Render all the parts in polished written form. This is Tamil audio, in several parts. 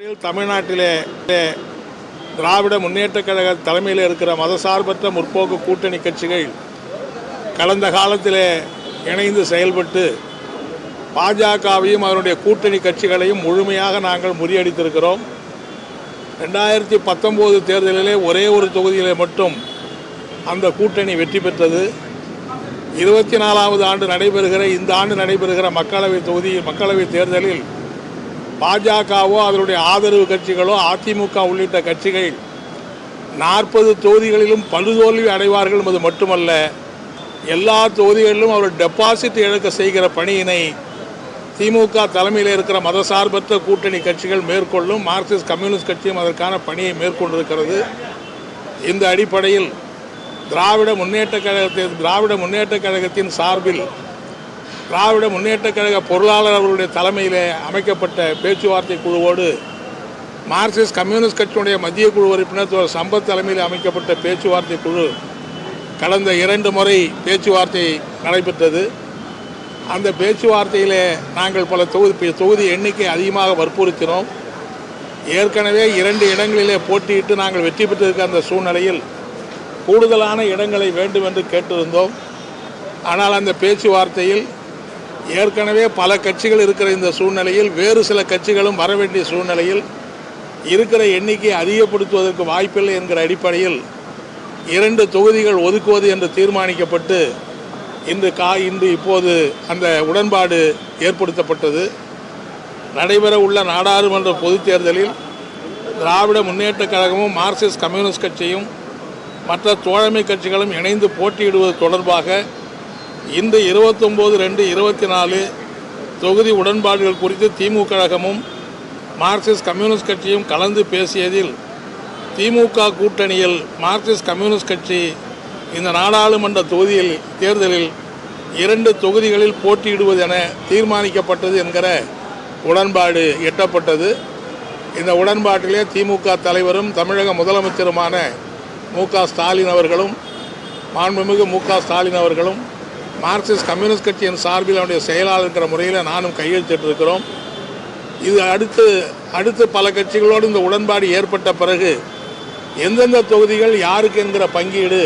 தமிழ்நாட்டிலே திராவிட முன்னேற்றக் கழக தலைமையில் இருக்கிற மதசார்பற்ற முற்போக்கு கூட்டணி கட்சிகள் கடந்த காலத்திலே இணைந்து செயல்பட்டு பாஜகவையும் அதனுடைய கூட்டணி கட்சிகளையும் முழுமையாக நாங்கள் முறியடித்திருக்கிறோம். 2019 தேர்தலிலே ஒரே ஒரு தொகுதியிலே மட்டும் அந்த கூட்டணி வெற்றி பெற்றது. 24வது ஆண்டு நடைபெறுகிற இந்த ஆண்டு நடைபெறுகிற மக்களவை தேர்தலில் பாஜகவோ அதனுடைய ஆதரவு கட்சிகளோ அதிமுக உள்ளிட்ட கட்சிகள் 40 தொகுதிகளிலும் படுதோல்வி அடைவார்கள் என்பது மட்டுமல்ல, எல்லா தொகுதிகளிலும் அவர் டெபாசிட் இழக்க செய்கிற பணியினை திமுக தலைமையில் இருக்கிற மதசார்பற்ற கூட்டணி கட்சிகள் மேற்கொள்ளும். மார்க்சிஸ்ட் கம்யூனிஸ்ட் கட்சியும் அதற்கான பணியை மேற்கொண்டிருக்கிறது. இந்த அடிப்படையில் திராவிட முன்னேற்றக் கழகத்தின் சார்பில் திராவிட முன்னேற்றக் கழக பொருளாளர் அவர்களுடைய தலைமையில் அமைக்கப்பட்ட பேச்சுவார்த்தை குழுவோடு மார்க்சிஸ்ட் கம்யூனிஸ்ட் கட்சியுடைய மத்திய குழு உறுப்பினர் சம்பத் தலைமையில் அமைக்கப்பட்ட பேச்சுவார்த்தை குழு கடந்த 2 முறை பேச்சுவார்த்தை நடைபெற்றது. அந்த பேச்சுவார்த்தையில் நாங்கள் பல தொகுதி எண்ணிக்கை அதிகமாக வற்புறுத்தினோம். ஏற்கனவே 2 இடங்களிலே போட்டியிட்டு நாங்கள் வெற்றி பெற்றிருக்க அந்த சூழ்நிலையில் கூடுதலான இடங்களை வேண்டும் என்று கேட்டிருந்தோம். ஆனால் அந்த பேச்சுவார்த்தையில் ஏற்கனவே பல கட்சிகள் இருக்கிற இந்த சூழ்நிலையில் வேறு சில கட்சிகளும் வர வேண்டிய சூழ்நிலையில் இருக்கிற எண்ணிக்கையை அதிகப்படுத்துவதற்கு வாய்ப்பில்லை என்கிற அடிப்படையில் 2 தொகுதிகள் ஒதுக்குவது என்று தீர்மானிக்கப்பட்டு இப்போது அந்த உடன்பாடு ஏற்படுத்தப்பட்டது. நடைபெற உள்ள நாடாளுமன்ற பொதுத் தேர்தலில் திராவிட முன்னேற்றக் கழகமும் மார்க்சிஸ்ட் கம்யூனிஸ்ட் கட்சியும் மற்ற தோழமை கட்சிகளும் இணைந்து போட்டியிடுவது தொடர்பாக இந்த 29/2/24 தொகுதி உடன்பாடுகள் குறித்து திமுக கழகமும் மார்க்சிஸ்ட் கம்யூனிஸ்ட் கட்சியும் கலந்து பேசியதில் திமுக கூட்டணியில் மார்க்சிஸ்ட் கம்யூனிஸ்ட் கட்சி இந்த நாடாளுமன்ற தேர்தலில் 2 தொகுதிகளில் போட்டியிடுவது என தீர்மானிக்கப்பட்டது என்கிற உடன்பாடு எட்டப்பட்டது. இந்த உடன்பாட்டிலே திமுக தலைவரும் தமிழக முதலமைச்சருமான மாண்புமிகு மு க ஸ்டாலின் அவர்களும் மார்க்சிஸ்ட் கம்யூனிஸ்ட் கட்சியின் சார்பில் அவருடைய செயலாளர் இருக்கிற முறையில் நானும் கையெழுத்திட்டிருக்கிறோம். இது அடுத்து பல கட்சிகளோடு இந்த உடன்பாடு ஏற்பட்ட பிறகு எந்தெந்த தொகுதிகள் யாருக்கு என்கிற பங்கீடு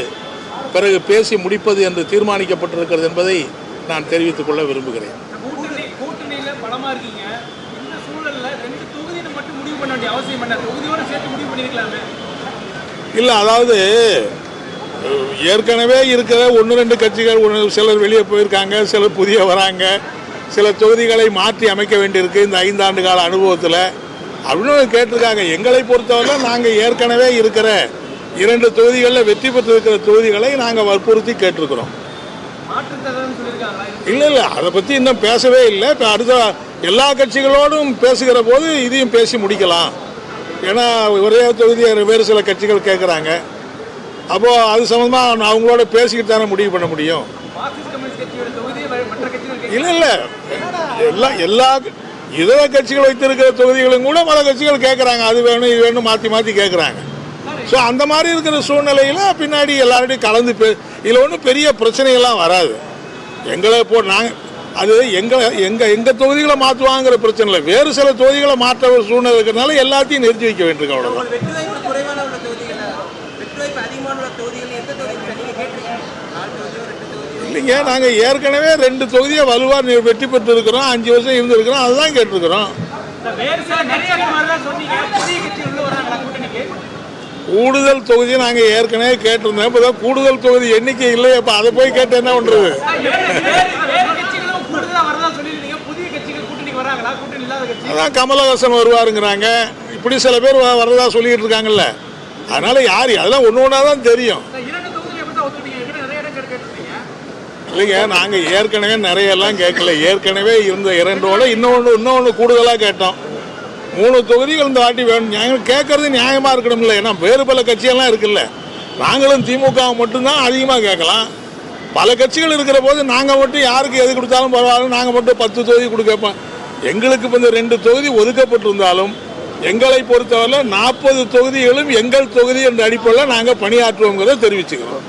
பிறகு பேசி முடிப்பது என்று தீர்மானிக்கப்பட்டிருக்கிறது என்பதை நான் தெரிவித்துக் கொள்ள விரும்புகிறேன். இல்லை, அதாவது ஏற்கனவே இருக்கிற 1-2 கட்சிகள் சிலர் வெளியே போயிருக்காங்க, சிலர் புதிய வராங்க, சில தொகுதிகளை மாற்றி அமைக்க வேண்டியிருக்கு இந்த 5 ஆண்டு கால அனுபவத்தில் அப்படின்னு கேட்டிருக்காங்க. எங்களை பொறுத்தவரை நாங்கள் ஏற்கனவே இருக்கிற 2 தொகுதிகளில் வெற்றி பெற்றிருக்கிற தொகுதிகளை நாங்கள் வற்புறுத்தி கேட்டிருக்கிறோம். இல்லை, அதை பற்றி இன்னும் பேசவே இல்லை. இப்போ அடுத்த எல்லா கட்சிகளோடும் பேசுகிற போது இதையும் பேசி முடிக்கலாம். ஏன்னா ஒரே தொகுதியை வேறு சில கட்சிகள் கேட்குறாங்க. அப்போது அது சம்மந்தமாக அவங்களோட பேசிக்கிட்டு தானே முடிவு பண்ண முடியும். இல்லை, எல்லா இதர கட்சிகள் வைத்திருக்கிற தொகுதிகளும் கூட பல கட்சிகள் கேட்குறாங்க. அது வேணும் இது வேணும் மாற்றி கேட்குறாங்க. ஸோ அந்த மாதிரி இருக்கிற சூழ்நிலையில் பின்னாடி எல்லார்டையும் கலந்து இதில் ஒன்றும் பெரிய பிரச்சனைகள்லாம் வராது. எங்களை நாங்கள் அது எங்கள் தொகுதிகளை மாற்றுவாங்கிற பிரச்சனை இல்லை. வேறு சில தொகுதிகளை மாற்ற ஒரு சூழ்நிலை இருக்கிறதுனால எல்லாத்தையும் நிறுத்தி வைக்க வேண்டியிருக்கு. அவ்வளோதான். இல்லைங்க, நாங்கள் ஏற்கனவே 2 தொகுதியை வலுவாக வெற்றி பெற்று இருக்கிறோம். 5 வருஷம் இருந்திருக்கிறோம். அதுதான் கேட்டிருக்கிறோம். கூடுதல் தொகுதி நாங்கள் ஏற்கனவே கேட்டிருந்தோம். இப்போ தான் கூடுதல் தொகுதி எண்ணிக்கை இல்லை. அப்போ அதை போய் கேட்டு என்ன பண்ணுறது? அதான் கமலஹாசன் வருவாருங்கிறாங்க. இப்படி சில பேர் வரதா சொல்லிட்டு இருக்காங்கல்ல. அதனால அதெல்லாம் ஒன்று தான் தெரியும். இல்லைங்க, நாங்கள் ஏற்கனவே நிறையெல்லாம் கேட்கல. ஏற்கனவே இருந்த 2ஓட இன்னொன்று கூடுதலாக கேட்டோம். 3 தொகுதிகள் இந்த வாட்டி வேணும். நாங்கள் கேட்கறது நியாயமாக இருக்கணும்ல. ஏன்னா வேறு பல கட்சியெல்லாம் இருக்குல்ல. நாங்களும் திமுக மட்டும்தான் அதிகமாக கேட்கலாம். பல கட்சிகள் இருக்கிற போது நாங்கள் மட்டும் யாருக்கு எது கொடுத்தாலும் பரவாயில்ல, நாங்கள் மட்டும் 10 தொகுதி கொடுக்கப்போம். எங்களுக்கு இப்போ இந்த 2 தொகுதி ஒதுக்கப்பட்டிருந்தாலும் எங்களை பொறுத்தவரை 40 தொகுதிகளும் எங்கள் தொகுதி என்ற அடிப்படையில் நாங்கள் பணியாற்றுவோங்கிறத தெரிவிச்சுக்கிறோம்.